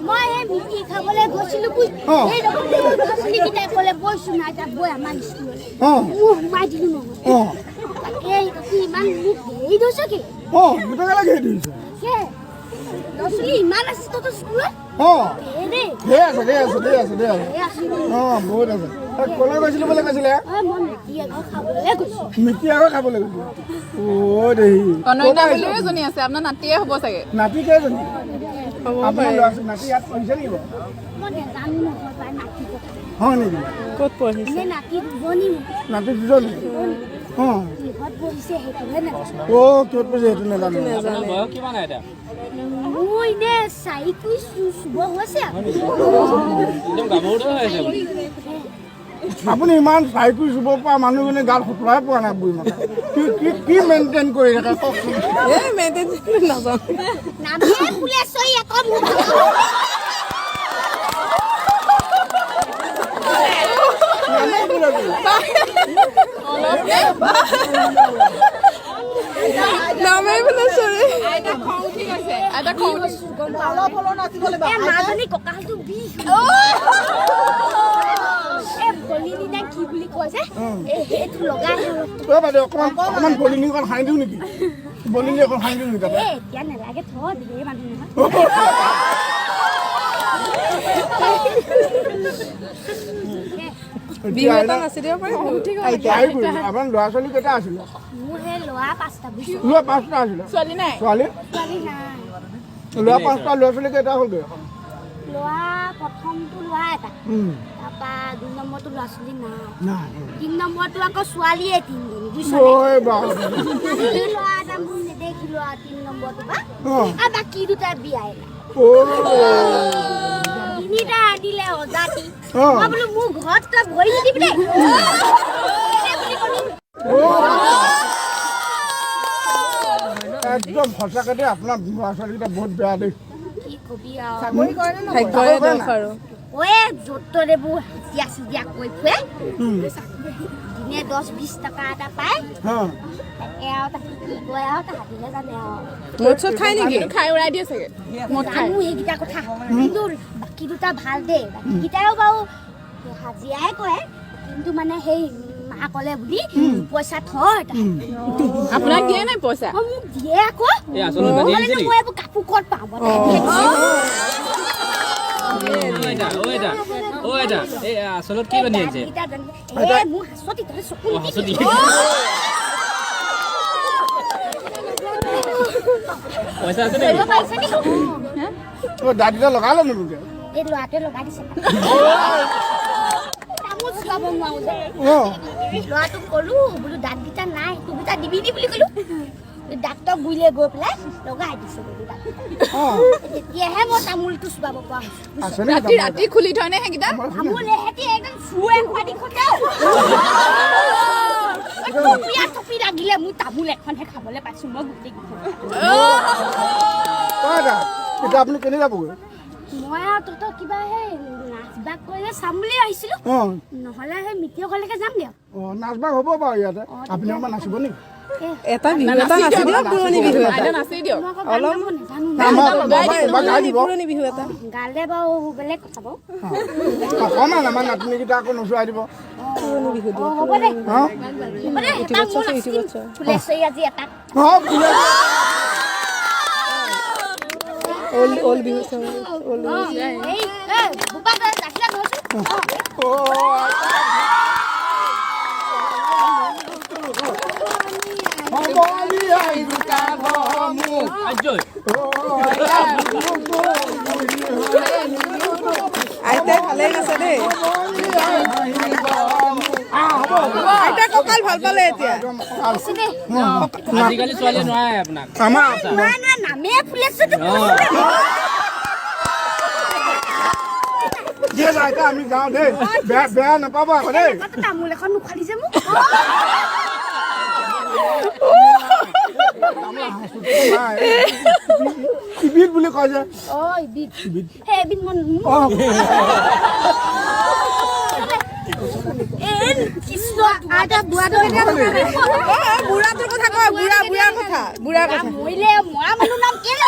মই এই মিঠি খাবলৈ গৈছিলো বুই এই ৰকম কিটা ক'লে বইছো না এটা বই আমাৰ স্কুলত মই সোমাই দিলো নহয় তাকে ইমান মোক দেৰি গৈছে কি গোটেই লাগে দিছে লছলি ইমান আছে তো স্কুলত দে আছে বহুত আছে ক'লৈ গৈছিলো বুলি কৈছিলে মই মিঠি আগৰ খাবলৈ গৈছো মিঠি আগৰ খাবলৈ গৈছো দেহি অনন্যা বুলি এজনী আছে আপোনাৰ নাতিয়ে হ'ব চাগে নাতি কেইজনী আপোনাৰ ল'ৰা নাতি ইয়াত পঢ়িছে নেকি মই নেজানো নহয় পাই নাতি কথা হয় নেকি ক'ত পঢ়িছে নাতি দুজনী নাতি দুজনী কিহত পঢ়িছে সেইটোহে নাজানো কিহত পঢ়িছে সেইটো নাজানো বয়স কিমান এটা মোৰ এনে 4 চুব হৈছে একদম গাভৰুটো হৈ আছে আপুনি ইমান চাইকুৰি চুব পৰা মানুহজনে গাত সুতৰাই পোৱা নাই বুঢ়ী মাতা কি মেইনটেইন কৰি থাকে কওকচোন মেইনটেইন নাজানো নামে ফুলেশ্বৰী আকৌ মোৰ নামে ফুলেশ্বৰী আইতা খং উঠি গৈছে আইতা খং অলপ নাচিবলৈ মাজনী কঁকালটো বিষ বলিনি কি বুলি কয় যে সেইটো লগাই বাইদেউ অকণমান বলিনি অকণ হাঁহি দিওঁ নেকি বলিনি অকণ হাঁহি দিওঁ নেকি এতিয়া নালাগে থ ধেৰ মানুহ নহয় বিহু এটা নাচি দিব পাৰিব আপোনাৰ ল'ৰা ছোৱালী কেইটা আছিলে মোৰ সেই ল'ৰা 5টা বুজিছো ল'ৰা 5টা আছিলে ছোৱালী নাই ছোৱালী ছোৱালী নাই ল'ৰা 5টা ল'ৰা ছোৱালী কেইটা হ'লগৈ ল'ৰা প্ৰথমটো ল'ৰা এটা তাৰপৰা 2 নম্বৰটো ল'ৰা ছোৱালী নাই 3 নম্বৰটো আকৌ ছোৱালীয়ে 3জনী বুজিছো ল'ৰা এটা মোক নেদেখিলো আৰু 3 নম্বৰটো বা আৰু বাকী দুটা বিয়াই নাই 3টা আনিলে অজাতি মই বোলো মোৰ ঘৰত তই ভৰি নিদিবি দেই একদম সঁচাকৈ দেই আপোনাৰ ল'ৰা ছোৱালীকেইটা বহুত বেয়া দেই কি কবি আৰু ভাগ্যৰে দুখ আৰু ঐ য'ত দেবোৰ হাজিয়া চিজিয়া কৈ ফুৰে দিনে 10-20 টকা এটা পায় তাকে আৰু তাকে কি কয় আৰু তাহাঁতিহে জানে আৰু মদ চদ খাই নেকি খাই উৰাই দিয়ে চাগে মদ খাই জানো সেইকেইটা কথা কিন্তু বাকী দুটা ভাল দেই বাকীকেইটাও বাৰু হাজিৰাই কৰে কিন্তু মানে সেই মা ক'লে বুলি পইচা থয় আপোনাক দিয়ে নাই পইচা মোক দিয়ে আকৌ এই আচলতে দাদি আনিছে নেকি মই এইবোৰ কাপোৰ ক'ত পাওঁ ঐ এটা এই আচলত কি বান্ধি আনিছে মোৰ হাঁচতি তই চকু হাঁচতি পইচা আছে নেকি দাদিটা লগালে নতুনকৈ এই ল'ৰাটোৱে লগাই দিছে তামোল চুৱাব নোৱাৰো যে ল'ৰাটোক ক'লো বোলো দাঁতকেইটা নাই তোৰকেইটা দিবি নি বুলি ক'লো ডাক্তৰ গুৰিলে গৈ পেলাই লগাই দিছে তেতিয়াহে মই তামোলটো চুৱাব পৰা হৈছোঁ ৰাতি ৰাতি খুলি থয় নে সেইকেইটা তামোল এহেঁতি একদম চুৱে খুৱাই খটাও থপি লাগিলে মোৰ তামোল এখনহে খাবলৈ পাইছোঁ মই গোটেইকেইখন এতিয়া আপুনি কেনে যাবগৈ মই আৰু তহঁতৰ কিবা সেই নাচ বাগ কৰিলে চাম বুলি আহিছিলোঁ নহ'লে সেই মিটিৰৰ ঘৰলৈকে যাম দিয়ক নাচ বাগ হ'ব বাৰু ইয়াতে আপুনি অকণমান নাচিব নেকি এটা বিহু এটা নাচি দিয়ক পুৰণি বিহু এটা নাচি দিয়ক অলপ পুৰণি বিহু এটা গালে বাৰু বেলেগ কথা বাৰু অকণমান আমাৰ নাতিনীকেইটা আকৌ নচুৱাই দিব পুৰণি বিহু হ'ব দে ফুলেশ্বৰী আজি এটা অল বিহু আইতাই ভালেই নাছে দেই আইতা কঁকাল ভাল পালে এতিয়া আজিকালি ছোৱালীয়ে নোৱাৰে আপোনাক নামে ফুলেশ্বৰী আমি যাওঁ দেই বেয়া নাপাব আকৌ দেই তামোল এখন নোখালি যে মোক ইবিধ বুলি কয় যে এবিধ মন বুঢ়াটোৰ কথা কয় বুঢ়াৰ কথা মৰিলে মৰা মানুহ নাম কেলে